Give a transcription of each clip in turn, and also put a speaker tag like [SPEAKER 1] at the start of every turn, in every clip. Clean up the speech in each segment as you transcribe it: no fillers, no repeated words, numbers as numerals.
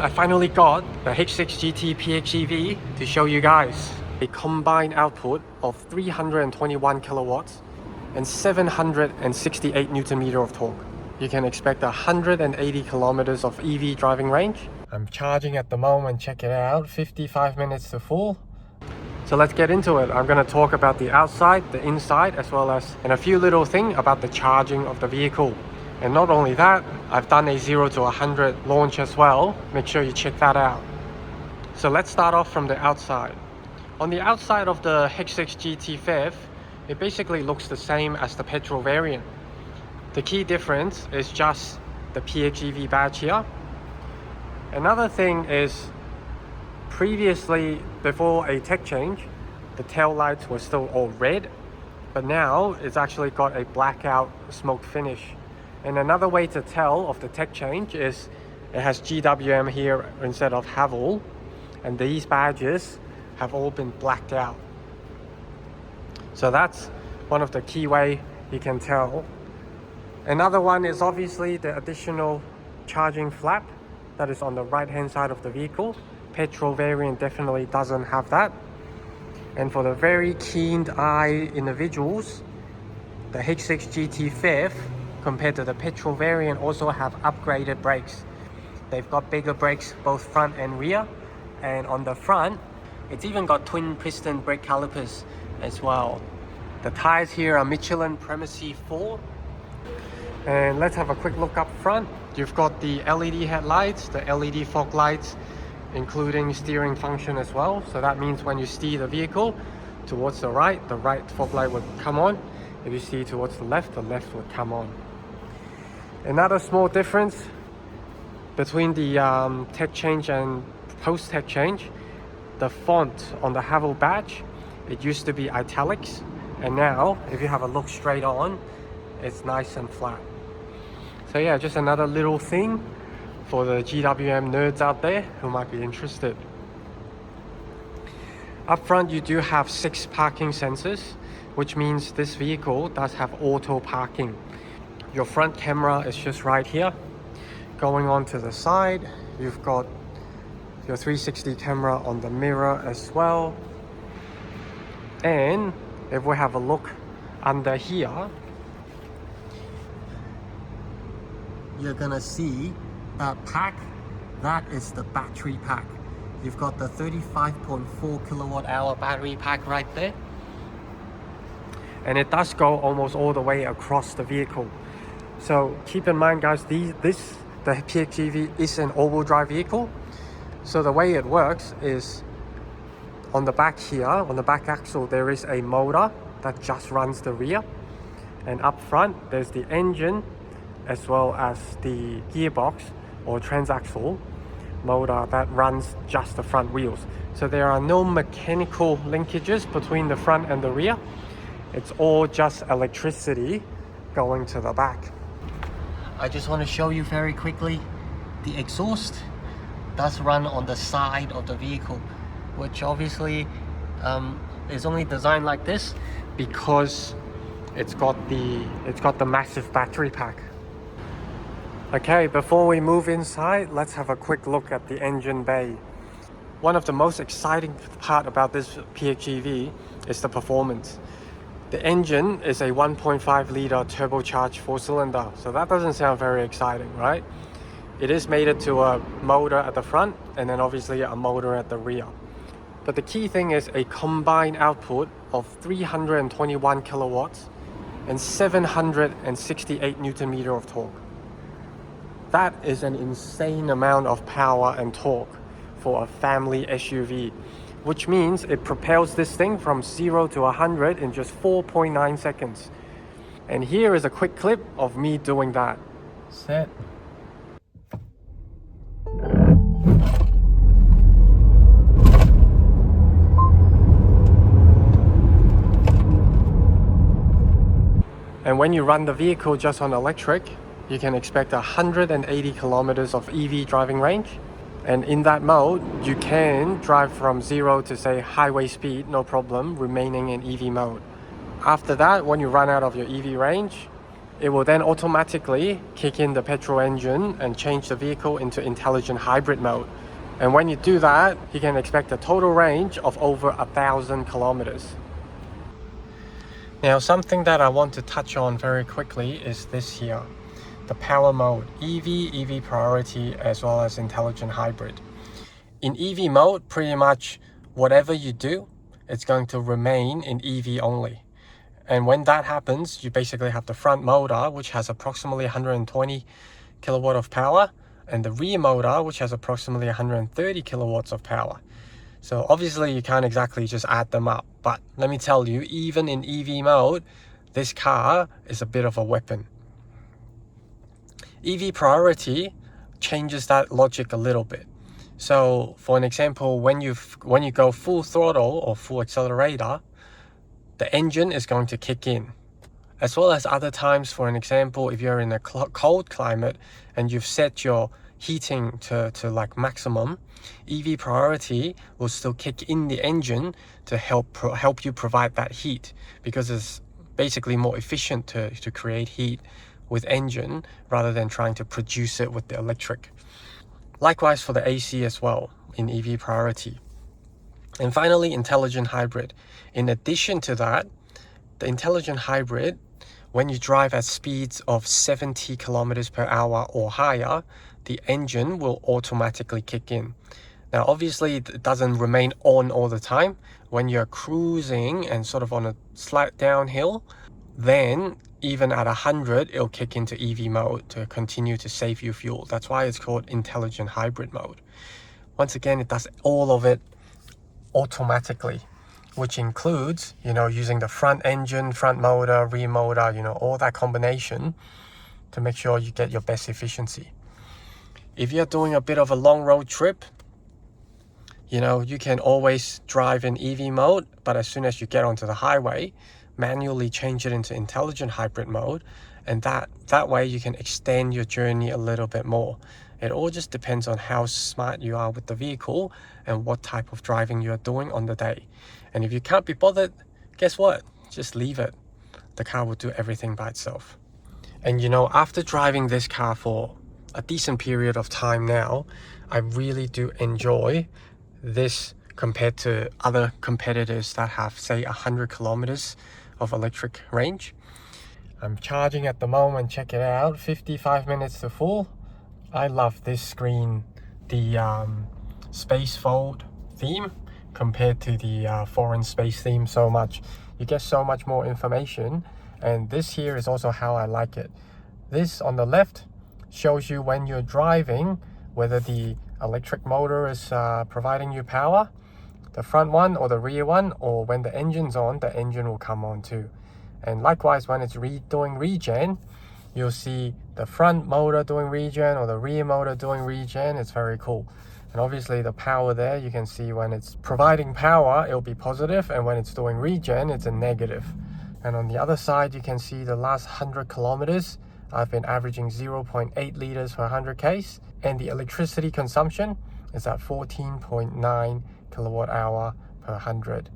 [SPEAKER 1] I finally got the H6GT PHEV to show you guys. A combined output of 321 kilowatts and 768 Newton meter of torque. You can expect 180 kilometers of EV driving range. I'm charging at the moment, check it out, 55 minutes to full. So let's get into it. I'm going to talk about the outside, the inside, as well as a few little things about the charging of the vehicle. And not only that, I've done a 0 to 100 launch as well. Make sure you check that out. So let's start off from the outside. On the outside of the H6GT PHEV, it basically looks the same as the petrol variant. The key difference is just the PHEV badge here. Another thing is, previously, before a tech change, the tail lights were still all red, but now it's actually got a blackout smoke finish. And another way to tell of the tech change is it has GWM here instead of Haval, and these badges have all been blacked out. So that's one of the key way you can tell. Another one is obviously the additional charging flap that is on the right hand side of the vehicle. Petrol variant definitely doesn't have that. And for the very keen eye individuals, the H6GT PHEV compared to the petrol variant also have upgraded brakes. They've got bigger brakes both front and rear, and on the front it's even got twin piston brake calipers as well. The tires here are Michelin Primacy 4. And let's have a quick look up front. You've got the LED headlights, the LED fog lights, including steering function as well. So that means when you steer the vehicle towards the right fog light will come on. If you steer towards the left will come on. Another small difference between the tech change and post-tech change, the font on the Haval badge, it used to be italics, and now if you have a look straight on, it's nice and flat. So yeah, just another little thing for the GWM nerds out there who might be interested. Up front you do have 6 parking sensors, which means this vehicle does have auto parking. Your front camera is just right here. Going on to the side, you've got your 360 camera on the mirror as well. And if we have a look under here, you're gonna see that pack. That is the battery pack. You've got the 35.4 kilowatt hour battery pack right there. And it does go almost all the way across the vehicle. So keep in mind guys, the PHEV is an all-wheel drive vehicle. So the way it works is on the back here, on the back axle, there is a motor that just runs the rear. And up front, there's the engine as well as the gearbox or transaxle motor that runs just the front wheels. So there are no mechanical linkages between the front and the rear. It's all just electricity going to the back. I just want to show you very quickly, the exhaust does run on the side of the vehicle, which obviously is only designed like this because it's got the massive battery pack. Okay, before we move inside, let's have a quick look at the engine bay. One of the most exciting part about this PHEV is the performance. The engine is a 1.5 liter turbocharged 4-cylinder, so that doesn't sound very exciting, right? It is mated to a motor at the front and then obviously a motor at the rear. But the key thing is a combined output of 321 kilowatts and 768 Newton meter of torque. That is an insane amount of power and torque for a family SUV, which means it propels this thing from 0 to 100 in just 4.9 seconds. And here is a quick clip of me doing that. Set. And when you run the vehicle just on electric, you can expect 180 kilometers of EV driving range. And in that mode, you can drive from 0 to say highway speed, no problem, remaining in EV mode. After that, when you run out of your EV range, It will then automatically kick in the petrol engine and change the vehicle into intelligent hybrid mode. And when you do that, you can expect a total range of over 1,000 kilometers. Now, something that I want to touch on very quickly is this here, the power mode, EV priority, as well as intelligent hybrid. In EV mode, pretty much whatever you do, it's going to remain in EV only. And when that happens, you basically have the front motor, which has approximately 120 kilowatt of power, and the rear motor, which has approximately 130 kilowatts of power. So obviously you can't exactly just add them up, but let me tell you, even in EV mode, this car is a bit of a weapon. EV priority changes that logic a little bit. So for an example, when you go full throttle or full accelerator, the engine is going to kick in. As well as other times, for an example, if you're in a cold climate and you've set your heating to like maximum, EV priority will still kick in the engine to help you provide that heat, because it's basically more efficient to create heat with engine rather than trying to produce it with the electric. Likewise for the AC as well in EV priority. And finally, intelligent hybrid. In addition to that, the intelligent hybrid, when you drive at speeds of 70 kilometers per hour or higher, the engine will automatically kick in. Now, obviously, it doesn't remain on all the time. When you're cruising and sort of on a slight downhill, then even at 100, it'll kick into EV mode to continue to save you fuel. That's why it's called intelligent hybrid mode. Once again, it does all of it automatically, which includes, using the front engine, front motor, rear motor, all that combination to make sure you get your best efficiency. If you're doing a bit of a long road trip, you can always drive in EV mode, but as soon as you get onto the highway, manually change it into intelligent hybrid mode, and that way you can extend your journey a little bit more. It all just depends on how smart you are with the vehicle and what type of driving you're doing on the day. And if you can't be bothered, guess what? Just leave it. The car will do everything by itself. And after driving this car for a decent period of time now, I really do enjoy this compared to other competitors that have, say, 100 kilometers of electric range. I'm charging at the moment. Check it out, 55 minutes to full. I love this screen, the space fold theme compared to the foreign space theme so much. You get so much more information, and this here is also how I like it. This on the left shows you when you're driving whether the electric motor is providing you power, the front one or the rear one, or when the engine's on, the engine will come on too. And likewise, when it's doing regen, you'll see the front motor doing regen or the rear motor doing regen. It's very cool. And obviously the power there, you can see when it's providing power, it'll be positive, and when it's doing regen, it's a negative. And on the other side, you can see the last 100 kilometers, I've been averaging 0.8 liters per 100 Ks, and the electricity consumption is at 14.9 kilowatt hour per 100,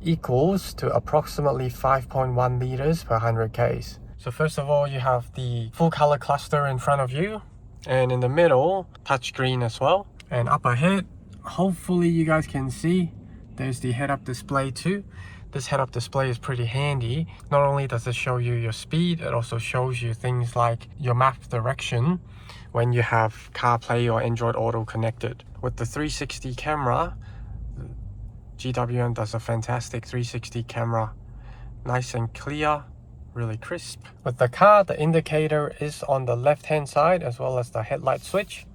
[SPEAKER 1] equals to approximately 5.1 liters per 100 Ks. So first of all, you have the full color cluster in front of you, and in the middle, touchscreen as well. And up ahead, hopefully you guys can see, there's the head-up display too. This head-up display is pretty handy. Not only does it show you your speed, it also shows you things like your map direction when you have CarPlay or Android Auto connected. With the 360 camera, GWM does a fantastic 360 camera. Nice and clear, really crisp. With the car, the indicator is on the left-hand side as well as the headlight switch.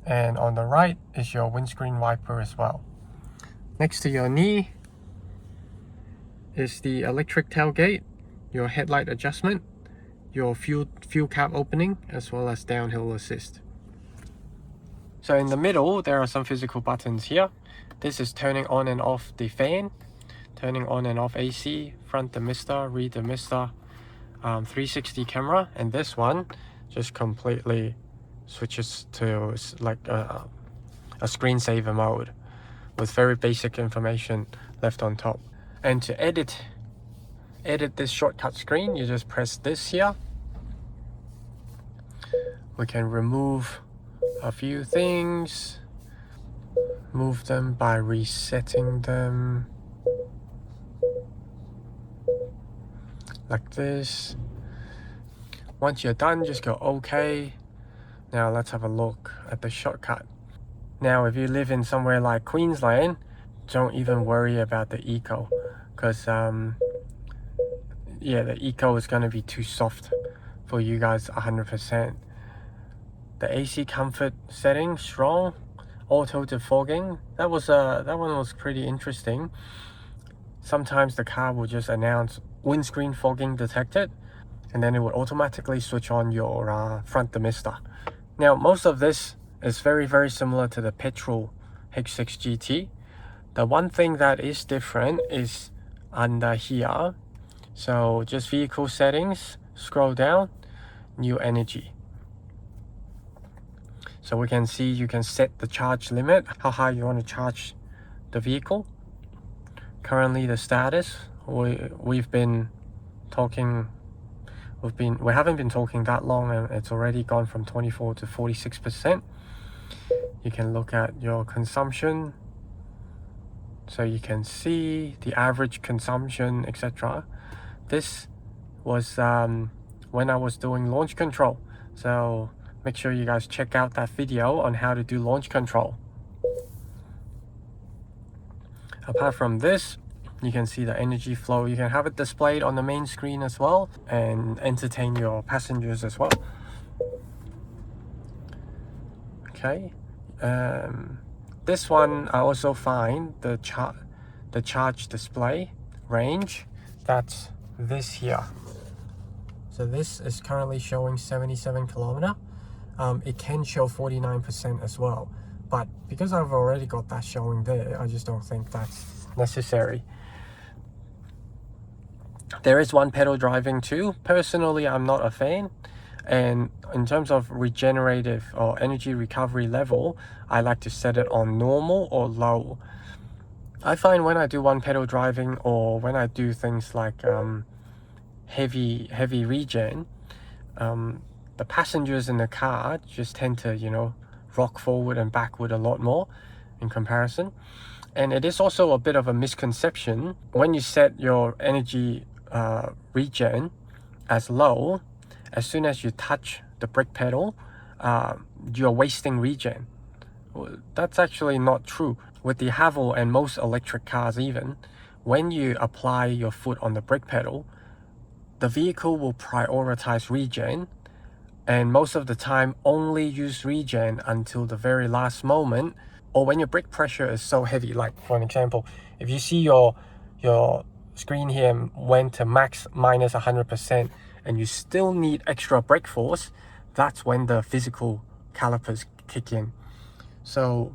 [SPEAKER 1] And on the right is your windscreen wiper as well. Next to your knee is the electric tailgate, your headlight adjustment, your fuel cap opening, as well as downhill assist. So in the middle, there are some physical buttons here. This is turning on and off the fan, turning on and off AC, front demister, rear demister, 360 camera, and this one just completely switches to like a screensaver mode with very basic information left on top. And to edit this shortcut screen, you just press this here, We can remove a few things, move them by resetting them like this. Once you're done, just go OK. Now let's have a look at the shortcut. Now if you live in somewhere like Queensland, don't even worry about the eco, because yeah, the eco is going to be too soft for you guys 100%. The AC comfort setting, strong, auto defogging, that one was pretty interesting. Sometimes the car will just announce windscreen fogging detected, and then it would automatically switch on your front demister. Now most of this is very similar to the petrol H6GT. The one thing that is different is under here. So just vehicle settings, scroll down, new energy. So we can see you can set the charge limit, how high you want to charge the vehicle. Currently the status, we haven't been talking that long, and it's already gone from 24 to 46%. You can look at your consumption, so you can see the average consumption, etc. This was when I was doing launch control, so make sure you guys check out that video on how to do launch control. Apart from this, you can see the energy flow. You can have it displayed on the main screen as well and entertain your passengers as well. Okay, this one I also find the charge display range, that's this here. So this is currently showing 77 kilometer. It can show 49% as well, but because I've already got that showing there, I just don't think that's necessary. There is one pedal driving too. Personally, I'm not a fan, and in terms of regenerative or energy recovery level, I like to set it on normal or low. I find when I do one pedal driving, or when I do things like heavy regen, the passengers in the car just tend to, you know, rock forward and backward a lot more in comparison. And it is also a bit of a misconception when you set your energy regen as low, as soon as you touch the brake pedal, you're wasting regen. That's actually not true. With the Haval and most electric cars even, when you apply your foot on the brake pedal, the vehicle will prioritize regen, and most of the time only use regen until the very last moment, or when your brake pressure is so heavy. Like for an example, if you see your screen here went to max minus 100% and you still need extra brake force, that's when the physical calipers kick in. So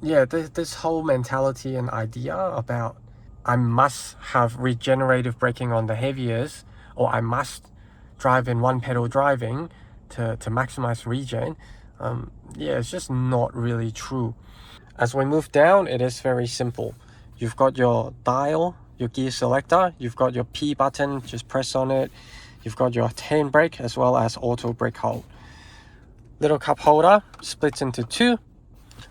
[SPEAKER 1] yeah, this whole mentality and idea about I must have regenerative braking on the heaviest, or I must drive in one pedal driving to maximize regen, yeah, it's just not really true. As we move down, it is very simple. You've got your dial, your gear selector, you've got your P button, just press on it. You've got your handbrake as well as auto brake hold. Little cup holder, splits into two.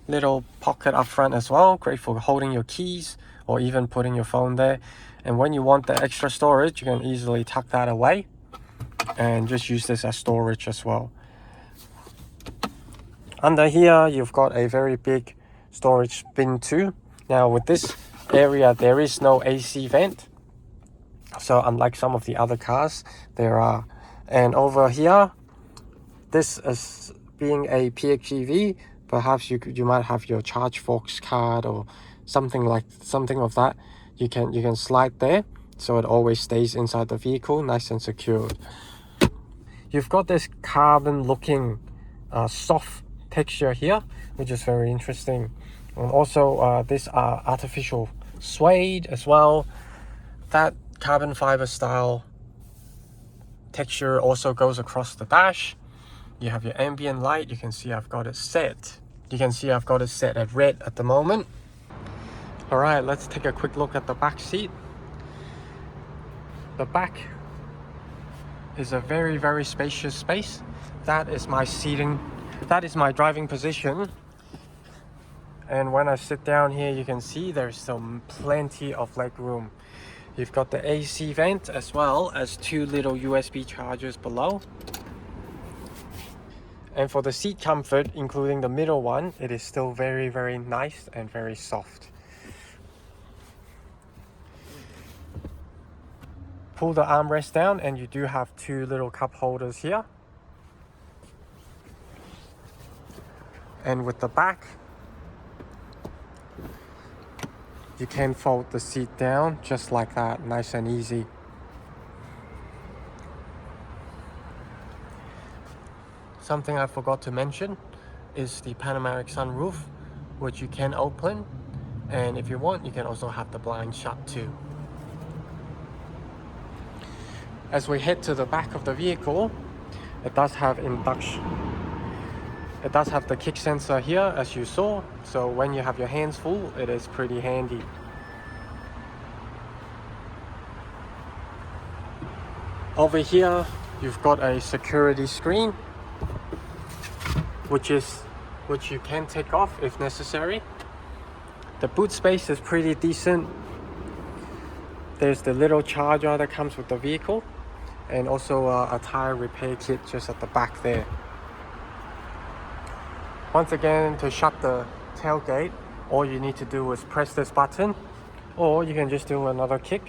[SPEAKER 1] Little pocket up front as well, great for holding your keys or even putting your phone there. And when you want the extra storage, you can easily tuck that away and just use this as storage as well. Under here, you've got a very big storage bin too. Now with this area, there is no AC vent, so unlike some of the other cars, there are. And over here, this is being a PHEV, perhaps you might have your ChargeFox card or something of that. You can slide there, so it always stays inside the vehicle, nice and secured. You've got this carbon looking soft texture here, which is very interesting. And also this artificial suede as well. That carbon fiber style texture also goes across the dash. You have your ambient light. You can see I've got it set. You can see I've got it set at red at the moment. All right, let's take a quick look at the back seat. The back is a very spacious space. that is my seating, that is my driving position. And when I sit down here, you can see there's some plenty of leg room. You've got the AC vent as well as 2 little USB chargers below. And for the seat comfort, including the middle one, it is still very, very nice and very soft. Pull the armrest down and you do have 2 little cup holders here. And with the back, you can fold the seat down just like that, nice and easy. Something I forgot to mention is the panoramic sunroof, which you can open, and if you want, you can also have the blind shut too. As we head to the back of the vehicle, it does have induction. It does have the kick sensor here, as you saw, so when you have your hands full, it is pretty handy. Over here, you've got a security screen, which you can take off if necessary. The boot space is pretty decent. There's the little charger that comes with the vehicle, and also a tire repair kit just at the back there. Once again, to shut the tailgate, all you need to do is press this button, or you can just do another kick.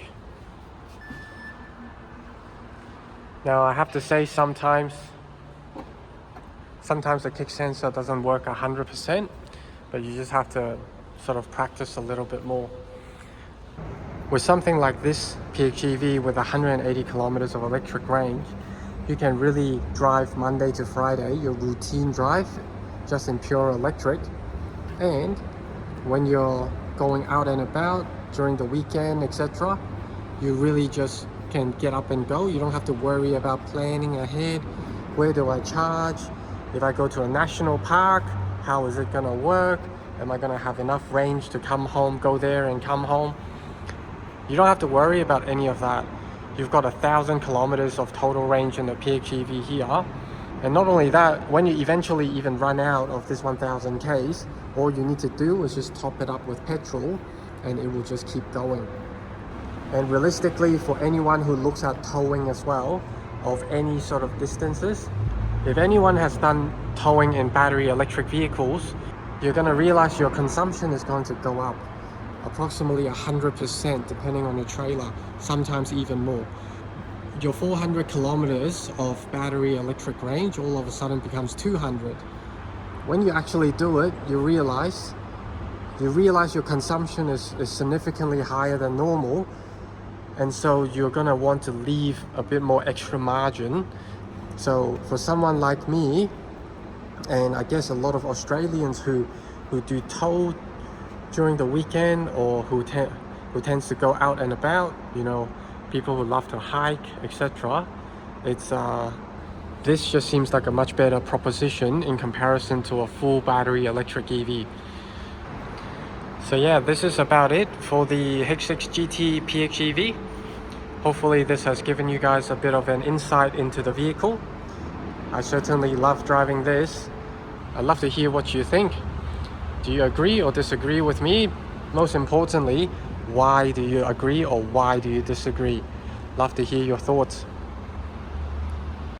[SPEAKER 1] Now I have to say, sometimes the kick sensor doesn't work 100%, but you just have to sort of practice a little bit more. With something like this PHEV with 180 kilometers of electric range, you can really drive Monday to Friday, your routine drive, just in pure electric. And when you're going out and about during the weekend, etc., you really just can get up and go. You don't have to worry about planning ahead. Where do I charge? If I go to a national park, how is it gonna work? Am I gonna have enough range to come home, go there and come home? You don't have to worry about any of that. You've got 1,000 kilometers of total range in the PHEV here. And not only that, when you eventually even run out of this 1,000 Ks, all you need to do is just top it up with petrol and it will just keep going. And realistically, for anyone who looks at towing as well, of any sort of distances, if anyone has done towing in battery electric vehicles, you're going to realize your consumption is going to go up approximately 100% depending on the trailer, sometimes even more. Your 400 kilometers of battery electric range all of a sudden becomes 200. When you actually do it, you realize your consumption is significantly higher than normal, and so you're gonna want to leave a bit more extra margin. So for someone like me, and I guess a lot of Australians who do tow during the weekend, or who tends to go out and about, you know, people who love to hike, etc., this just seems like a much better proposition in comparison to a full battery electric EV. So yeah, this is about it for the H6GT PHEV. Hopefully this has given you guys a bit of an insight into the vehicle. I certainly love driving this. I'd love to hear what you think. Do you agree or disagree with me? Most importantly, why do you agree or why do you disagree? Love to hear your thoughts.